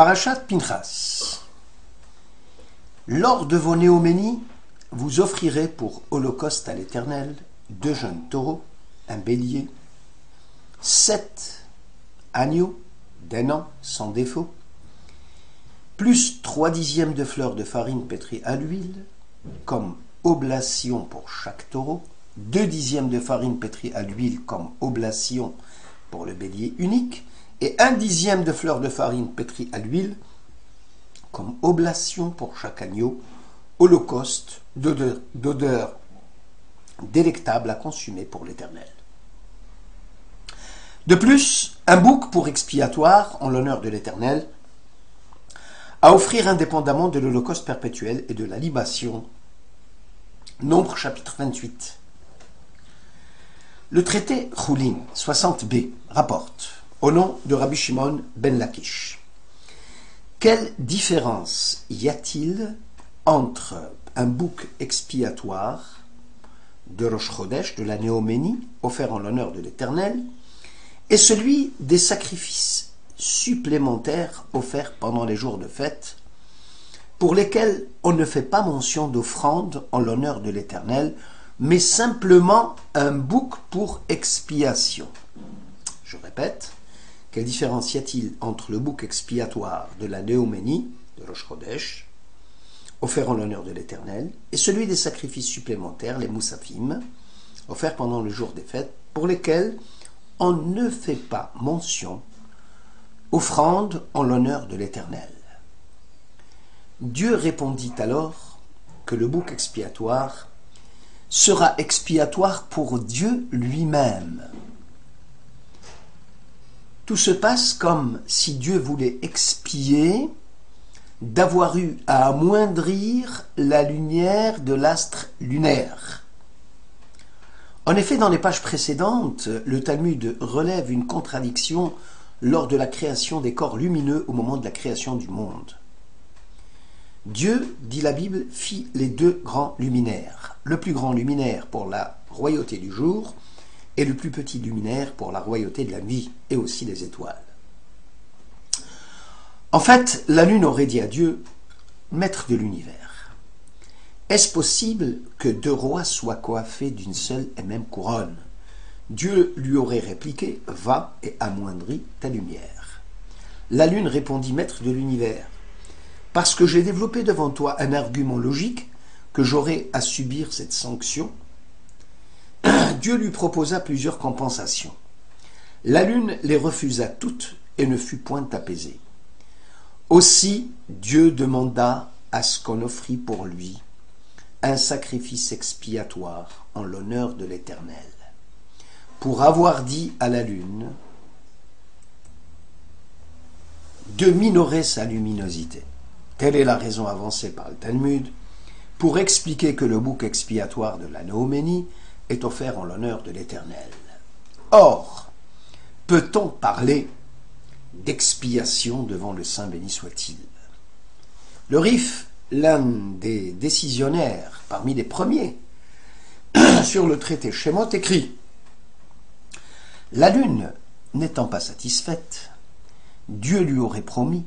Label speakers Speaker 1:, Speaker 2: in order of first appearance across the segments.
Speaker 1: Parashat Pinchas. Lors de vos néoménies, vous offrirez pour holocauste à l'Éternel 2 jeunes taureaux, un bélier, 7 agneaux d'un an sans défaut, plus 3/10 de fleurs de farine pétrie à l'huile, comme oblation pour chaque taureau, 2/10 de farine pétrie à l'huile comme oblation pour le bélier unique, et 1/10 de fleurs de farine pétrie à l'huile comme oblation pour chaque agneau, holocauste d'odeur délectable à consumer pour l'Éternel. De plus, un bouc pour expiatoire en l'honneur de l'Éternel, à offrir indépendamment de l'holocauste perpétuel et de la libation. Nombre chapitre 28. Le traité Choulin 60b rapporte, au nom de Rabbi Shimon ben Lakish, quelle différence y a-t-il entre un bouc expiatoire de Rosh Chodesh, de la néoménie, offert en l'honneur de l'Éternel, et celui des sacrifices supplémentaires offerts pendant les jours de fête, pour lesquels on ne fait pas mention d'offrande en l'honneur de l'Éternel, mais simplement un bouc pour expiation. Je répète, quelle différence y a-t-il entre le bouc expiatoire de la néoménie, de Rosh Chodesh, offert en l'honneur de l'Éternel, et celui des sacrifices supplémentaires, les moussafim, offerts pendant le jour des fêtes, pour lesquels on ne fait pas mention offrande en l'honneur de l'Éternel. Dieu répondit alors que le bouc expiatoire sera expiatoire pour Dieu lui-même. Tout se passe comme si Dieu voulait expier d'avoir eu à amoindrir la lumière de l'astre lunaire. En effet, dans les pages précédentes, le Talmud relève une contradiction lors de la création des corps lumineux au moment de la création du monde. Dieu, dit la Bible, fit les 2 grands luminaires. Le plus grand luminaire pour la royauté du jour et le plus petit luminaire pour la royauté de la nuit et aussi les étoiles. En fait, la lune aurait dit à Dieu, maître de l'univers, est-ce possible que 2 rois soient coiffés d'une seule et même couronne? Dieu lui aurait répliqué, va et amoindris ta lumière. La lune répondit, maître de l'univers, parce que j'ai développé devant toi un argument logique que j'aurai à subir cette sanction, Dieu lui proposa plusieurs compensations. La lune les refusa toutes et ne fut point apaisée. Aussi, Dieu demanda à ce qu'on offrit pour lui un sacrifice expiatoire en l'honneur de l'Éternel, pour avoir dit à la lune de minorer sa luminosité. Telle est la raison avancée par le Talmud pour expliquer que le bouc expiatoire de la néoménie est offert en l'honneur de l'Éternel. Or, peut-on parler d'expiation devant le Saint béni soit-il? Le Rif, l'un des décisionnaires parmi les premiers sur le traité Shemot, écrit « La lune n'étant pas satisfaite, Dieu lui aurait promis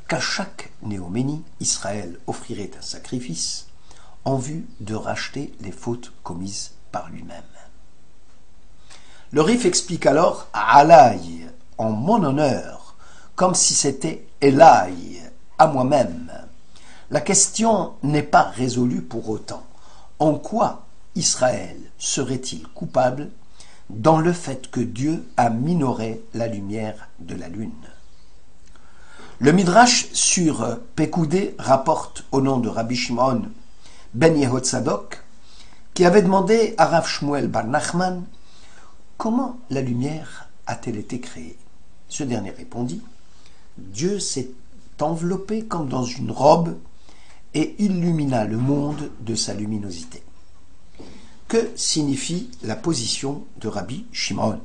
Speaker 1: qu'à chaque néoménie, Israël offrirait un sacrifice en vue de racheter les fautes commises par lui-même. » Le Rif explique alors « Alaï » en mon honneur, comme si c'était « Elaï » à moi-même. La question n'est pas résolue pour autant. En quoi Israël serait-il coupable dans le fait que Dieu a minoré la lumière de la lune? Le Midrash sur Pekoudé rapporte au nom de Rabbi Shimon ben Yehotzadok, qui avait demandé à Rav Shmuel bar Nachman comment la lumière a-t-elle été créée. Ce dernier répondit, Dieu s'est enveloppé comme dans une robe et illumina le monde de sa luminosité. Que signifie la position de Rabbi Shimon?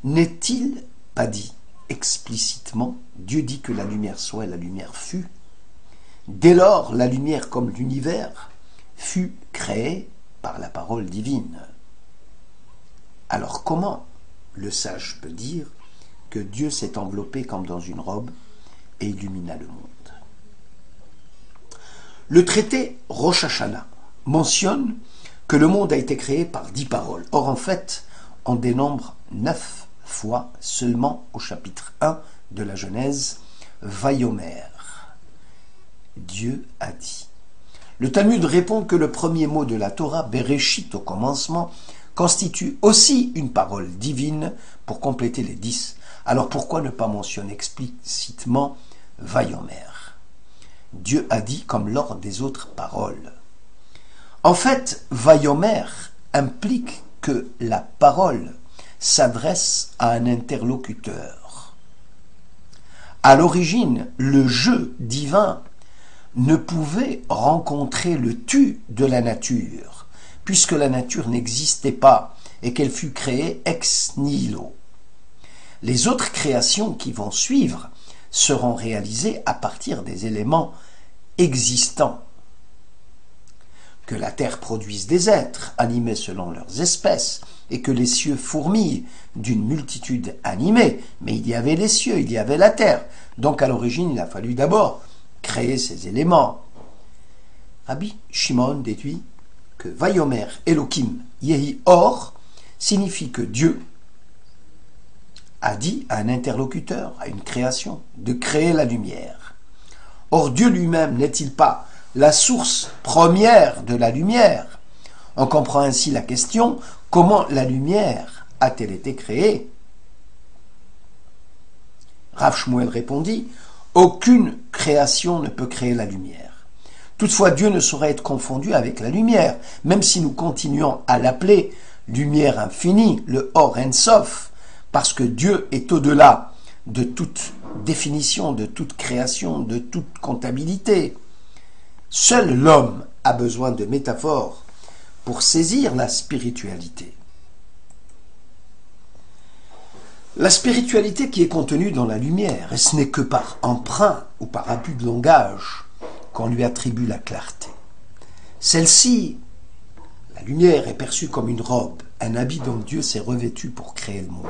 Speaker 1: N'est-il pas dit explicitement, Dieu dit que la lumière soit et la lumière fut? Dès lors, la lumière comme l'univers fut créée par la parole divine. Alors comment le sage peut dire que Dieu s'est enveloppé comme dans une robe et illumina le monde. Le traité Rosh Hashanah mentionne que le monde a été créé par 10 paroles. Or, en fait, on dénombre 9 fois seulement au chapitre 1 de la Genèse, Vayomer. Dieu a dit. Le Talmud répond que le premier mot de la Torah, Bereshit au commencement, constitue aussi une parole divine pour compléter les 10. Alors pourquoi ne pas mentionner explicitement Vayomer? Dieu a dit comme lors des autres paroles. En fait, Vayomer implique que la parole s'adresse à un interlocuteur. À l'origine, le jeu divin ne pouvait rencontrer le tu de la nature, puisque la nature n'existait pas et qu'elle fut créée ex nihilo. Les autres créations qui vont suivre seront réalisées à partir des éléments existants. Que la terre produise des êtres animés selon leurs espèces et que les cieux fourmillent d'une multitude animée, mais il y avait les cieux, il y avait la terre. Donc à l'origine, il a fallu d'abord créer ces éléments. Rabbi Shimon déduit que Vayomer Elohim Yehi Or signifie que Dieu a dit à un interlocuteur, à une création, de créer la lumière. Or, Dieu lui-même n'est-il pas la source première de la lumière? On comprend ainsi la question, comment la lumière a-t-elle été créée? Rav Shmuel répondit, aucune création ne peut créer la lumière. Toutefois, Dieu ne saurait être confondu avec la lumière, même si nous continuons à l'appeler lumière infinie, le Or En Sof, parce que Dieu est au-delà de toute définition, de toute création, de toute comptabilité. Seul l'homme a besoin de métaphores pour saisir la spiritualité. La spiritualité qui est contenue dans la lumière, et ce n'est que par emprunt ou par abus de langage qu'on lui attribue la clarté. Celle-ci, la lumière, est perçue comme une robe, un habit dont Dieu s'est revêtu pour créer le monde.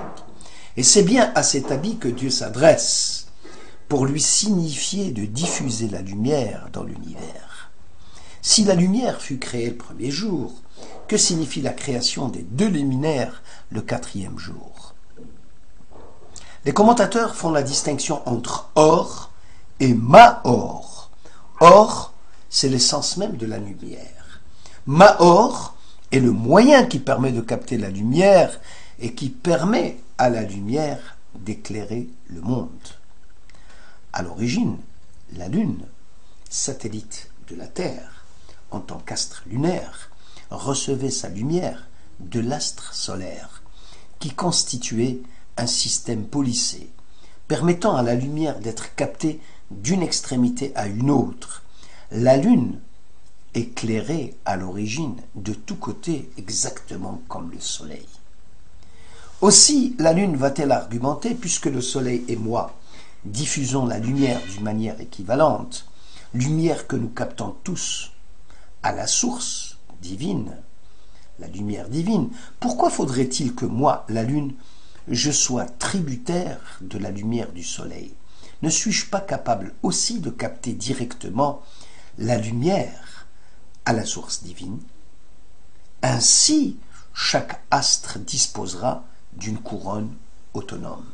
Speaker 1: Et c'est bien à cet habit que Dieu s'adresse pour lui signifier de diffuser la lumière dans l'univers. Si la lumière fut créée le premier jour, que signifie la création des 2 luminaires le 4e jour? Les commentateurs font la distinction entre Or et Maor. Or, c'est l'essence même de la lumière. Maor est le moyen qui permet de capter la lumière et qui permet à la lumière d'éclairer le monde. À l'origine, la Lune, satellite de la Terre, en tant qu'astre lunaire, recevait sa lumière de l'astre solaire, qui constituait un système policé, permettant à la lumière d'être captée d'une extrémité à une autre. La Lune éclairait à l'origine de tous côtés exactement comme le Soleil. Aussi, la Lune va-t-elle argumenter, puisque le Soleil et moi diffusons la lumière d'une manière équivalente, lumière que nous captons tous à la source divine, la lumière divine, pourquoi faudrait-il que moi, la Lune, je sois tributaire de la lumière du Soleil? Ne suis-je pas capable aussi de capter directement la lumière à la source divine? Ainsi, chaque astre disposera d'une couronne autonome.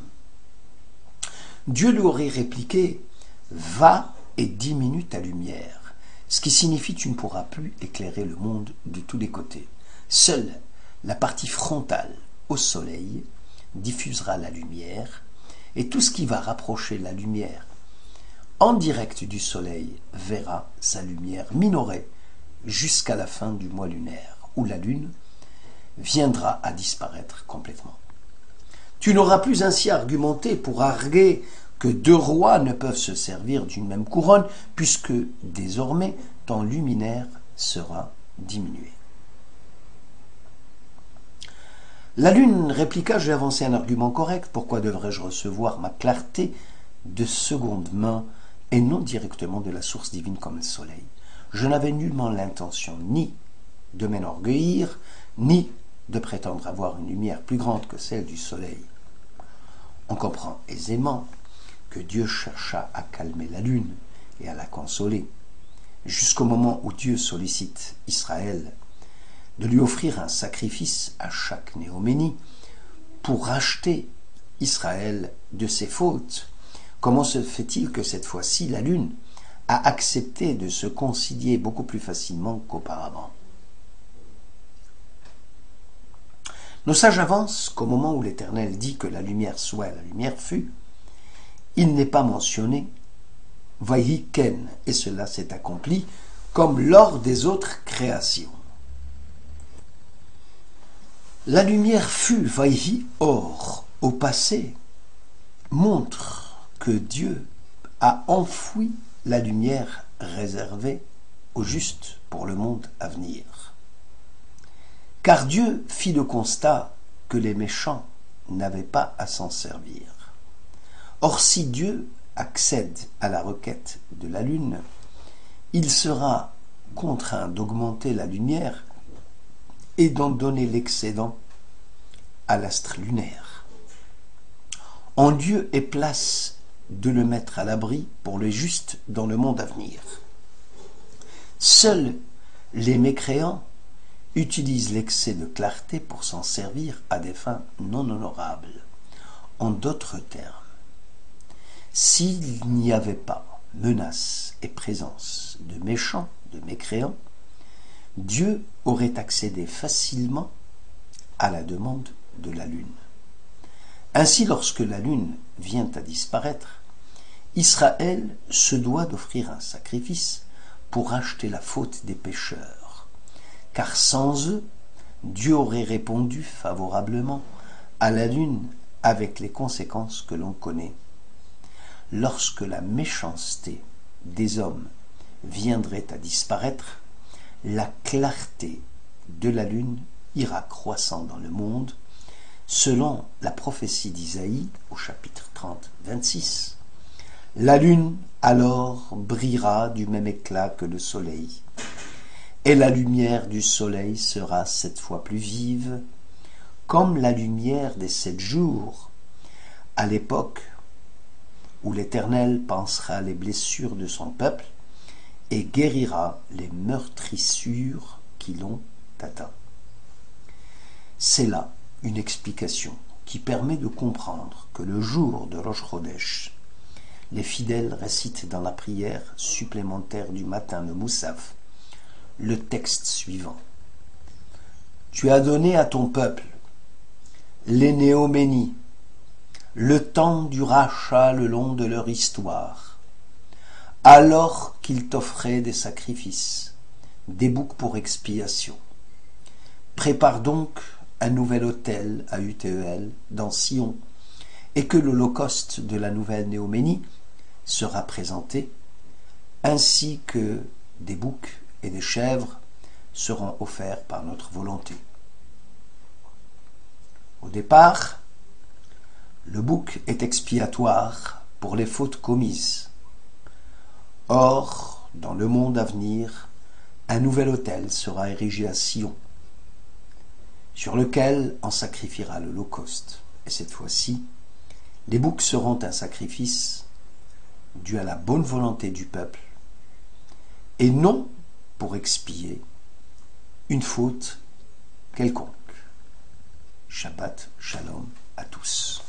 Speaker 1: Dieu lui aurait répliqué « Va et diminue ta lumière », ce qui signifie « Tu ne pourras plus éclairer le monde de tous les côtés. Seule la partie frontale au soleil diffusera la lumière, et tout ce qui va rapprocher la lumière en direct du soleil verra sa lumière minorer jusqu'à la fin du mois lunaire, où la lune viendra à disparaître complètement. Tu n'auras plus ainsi à argumenter pour arguer que 2 rois ne peuvent se servir d'une même couronne, puisque désormais ton luminaire sera diminué. La lune répliqua, j'ai avancé un argument correct, pourquoi devrais-je recevoir ma clarté de seconde main et non directement de la source divine comme le soleil? Je n'avais nullement l'intention ni de m'enorgueillir, ni de prétendre avoir une lumière plus grande que celle du soleil. On comprend aisément que Dieu chercha à calmer la lune et à la consoler, jusqu'au moment où Dieu sollicite Israël de lui offrir un sacrifice à chaque néoménie pour racheter Israël de ses fautes. Comment se fait-il que cette fois-ci la lune a accepté de se concilier beaucoup plus facilement qu'auparavant? Nos sages avancent qu'au moment où l'Éternel dit que la lumière soit, la lumière fut, il n'est pas mentionné Vayi Ken, et cela s'est accompli comme lors des autres créations. La lumière fut Vayi Or au passé montre que Dieu a enfoui la lumière réservée au juste pour le monde à venir. Car Dieu fit le constat que les méchants n'avaient pas à s'en servir. Or, si Dieu accède à la requête de la lune, il sera contraint d'augmenter la lumière et d'en donner l'excédent à l'astre lunaire. En Dieu est place de le mettre à l'abri pour les justes dans le monde à venir. Seuls les mécréants utilisent l'excès de clarté pour s'en servir à des fins non honorables. En d'autres termes, s'il n'y avait pas menace et présence de méchants, de mécréants, Dieu aurait accédé facilement à la demande de la lune. Ainsi, lorsque la lune vient à disparaître, Israël se doit d'offrir un sacrifice pour racheter la faute des pécheurs, car sans eux, Dieu aurait répondu favorablement à la lune avec les conséquences que l'on connaît. Lorsque la méchanceté des hommes viendrait à disparaître, la clarté de la lune ira croissant dans le monde, selon la prophétie d'Isaïe au chapitre 30, 26. La lune alors brillera du même éclat que le soleil, et la lumière du soleil sera 7 fois plus vive, comme la lumière des 7 jours, à l'époque où l'Éternel pansera les blessures de son peuple et guérira les meurtrissures qui l'ont atteint. C'est là une explication qui permet de comprendre que le jour de Rosh Chodesh, les fidèles récitent dans la prière supplémentaire du matin de Moussaf le texte suivant. Tu as donné à ton peuple les néoménies, le temps du rachat le long de leur histoire, alors qu'ils t'offraient des sacrifices, des boucs pour expiation. Prépare donc un nouvel autel à Utéel dans Sion, et que l'holocauste de la nouvelle Néoménie sera présenté, ainsi que des boucs et des chèvres seront offerts par notre volonté. Au départ, le bouc est expiatoire pour les fautes commises. Or, dans le monde à venir, un nouvel autel sera érigé à Sion, sur lequel on sacrifiera l'holocauste. Et cette fois-ci, les boucs seront un sacrifice dû à la bonne volonté du peuple, et non pour expier une faute quelconque. Shabbat Shalom à tous.